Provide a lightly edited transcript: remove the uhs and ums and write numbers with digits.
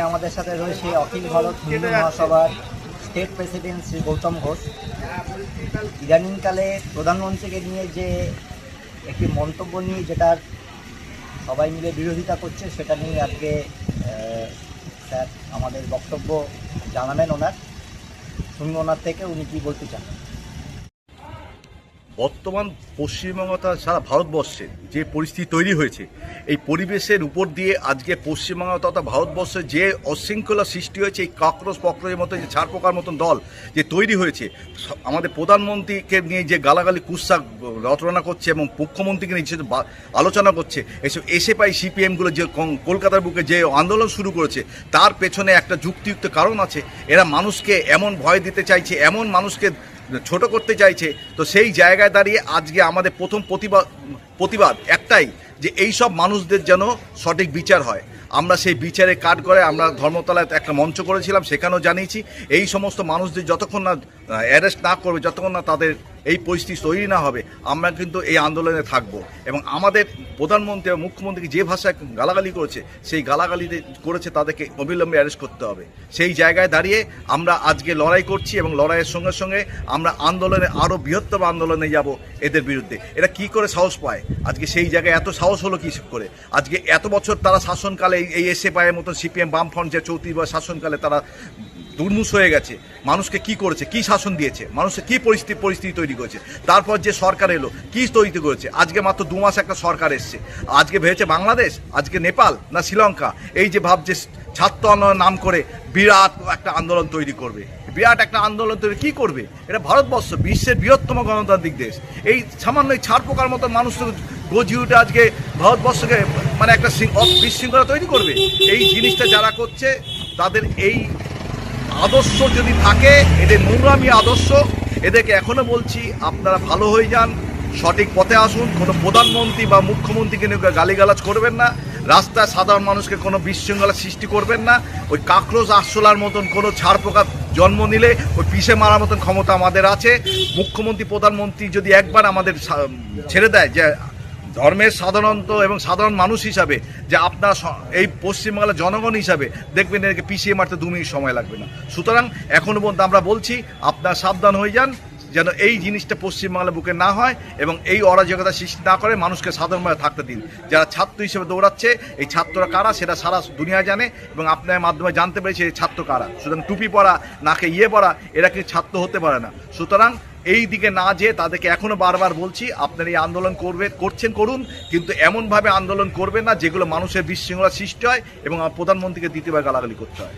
আমাদের সাথে রয়েছে অখিল ভারত হিন্দু মহাসভার স্টেট প্রেসিডেন্ট শ্রী গৌতম ঘোষ। ইদানিংকালে প্রধানমন্ত্রীকে নিয়ে যে একটি মন্তব্য নিয়ে যেটার সবাই মিলে বিরোধিতা করছে, সেটা নিয়ে আজকে স্যার আমাদের বক্তব্য জানাবেন। শুনবো ওনার থেকে উনি কী বলতে চান। বর্তমান পশ্চিমবঙ্গ সারা ভারতবর্ষে যে পরিস্থিতি তৈরি হয়েছে, এই পরিবেশের উপর দিয়ে আজকে পশ্চিমবঙ্গ তথা ভারতবর্ষে যে অশৃঙ্খলা সৃষ্টি হয়েছে, এই কাকরোচ পক্রোচের মতো যে ছারপোকার মতন দল যে তৈরি হয়েছে, আমাদের প্রধানমন্ত্রীকে নিয়ে যে গালাগালি কুৎসা রচনা করছে এবং মুখ্যমন্ত্রীকে নিয়ে যে আলোচনা করছে, এসব এসএফআই সিপিএমগুলো যে কলকাতার বুকে যে আন্দোলন শুরু করেছে, তার পেছনে একটা যুক্তিযুক্ত কারণ আছে। এরা মানুষকে এমন ভয় দিতে চাইছে, এমন মানুষকে ছোট করতে চাইছে। তো সেই জায়গায় দাঁড়িয়ে আজকে আমাদের প্রথম প্রতিবাদ একটাই, যে এই সব মানুষদের যেন সঠিক বিচার হয়। আমরা সেই বিচারে কাজ করে আমরা ধর্মতলায় একটা মঞ্চ করেছিলাম, সেখানেও জানিয়েছি এই সমস্ত মানুষদের যতক্ষণ না অ্যারেস্ট না করবে, যতক্ষণ না তাদের এই পরিস্থিতি তৈরি না হবে, আমরা কিন্তু এই আন্দোলনে থাকব। এবং আমাদের প্রধানমন্ত্রী এবং মুখ্যমন্ত্রীকে যে ভাষায় গালাগালি করেছে, সেই গালাগালি করেছে তাদেরকে অবিলম্বে অ্যারেস্ট করতে হবে। সেই জায়গায় দাঁড়িয়ে আমরা আজকে লড়াই করছি এবং লড়াইয়ের সঙ্গে সঙ্গে আমরা আন্দোলনে আরও বৃহত্তম আন্দোলনে যাব এদের বিরুদ্ধে। এরা কি করে সাহস পায়? আজকে সেই জায়গায় এত সাহস হলো কী করে? আজকে এত বছর তারা শাসনকালে এই এসএফআইয়ের মতন সিপিএম বামফ্রন্ট যে 34 শাসনকালে তারা দুর্মুষ হয়ে গেছে, মানুষকে কি করেছে, কি শাসন দিয়েছে, মানুষের কি পরিস্থিতি তৈরি করেছে। তারপর যে সরকার এলো কি তৈরি করেছে। আজকে মাত্র 2 মাস একটা সরকার এসছে। আজকে ভেবেছে বাংলাদেশ, আজকে নেপাল না শ্রীলঙ্কা। এই যে ভাবছে ছাত্র আন্দোলন নাম করে বিরাট একটা আন্দোলন তৈরি করবে, বিরাট একটা আন্দোলন তৈরি কি করবে? এটা ভারতবর্ষ, বিশ্বের বৃহত্তম গণতান্ত্রিক দেশ। এই সামান্য ছাড়পোকার মতো মানুষ গজিয়ে উঠে আজকে ভারতবর্ষকে মানে একটা বিশৃঙ্খলা তৈরি করবে। এই জিনিসটা যারা করছে তাদের এই আদর্শ যদি থাকে, এদের নোংরামি আদর্শ, এদেরকে এখনো বলছি আপনারা ভালো হয়ে যান, সঠিক পথে আসুন। কোনো প্রধানমন্ত্রী বা মুখ্যমন্ত্রীকে নিয়ে গালিগালাজ করবেন না, রাস্তায় সাধারণ মানুষকে কোনো বিশৃঙ্খলা সৃষ্টি করবেন না। ওই কাকরোচ আরশোলার মতন কোনো ছাড়পোকা জন্ম নিলে ওই পিষে মারার মতন ক্ষমতা আমাদের আছে। মুখ্যমন্ত্রী প্রধানমন্ত্রী যদি একবার আমাদের ছেড়ে দেয় যে ধর্মের সাধারণত এবং সাধারণ মানুষ হিসাবে, যে আপনার এই পশ্চিমবাংলার জনগণ হিসাবে দেখবেন একে পিছিয়ে মারতে 2 মিনিট সময় লাগবে না। সুতরাং এখনও পর্যন্ত আমরা বলছি আপনারা সাবধান হয়ে যান, যেন এই জিনিসটা পশ্চিমবাংলার বুকে না হয় এবং এই অরাজকতা সৃষ্টি না করে, মানুষকে সাধারণভাবে থাকতে দিন। যারা ছাত্র হিসেবে দৌড়াচ্ছে, এই ছাত্ররা কারা সেটা সারা দুনিয়া জানে এবং আপনার মাধ্যমে জানতে পেরেছে এই ছাত্র কারা। সুতরাং টুপি পরা, নাকে পরা, এরা কি ছাত্র হতে পারে না। সুতরাং এই দিকে না যেয়ে তাদেরকে এখনও বারবার বলছি আপনারা এই আন্দোলন করুন, কিন্তু এমনভাবে আন্দোলন করবেন না যেগুলো মানুষের বিশৃঙ্খলা সৃষ্টি হয় এবং প্রধানমন্ত্রীকে দ্বিতীয়বার গালাগালি করতে হয়।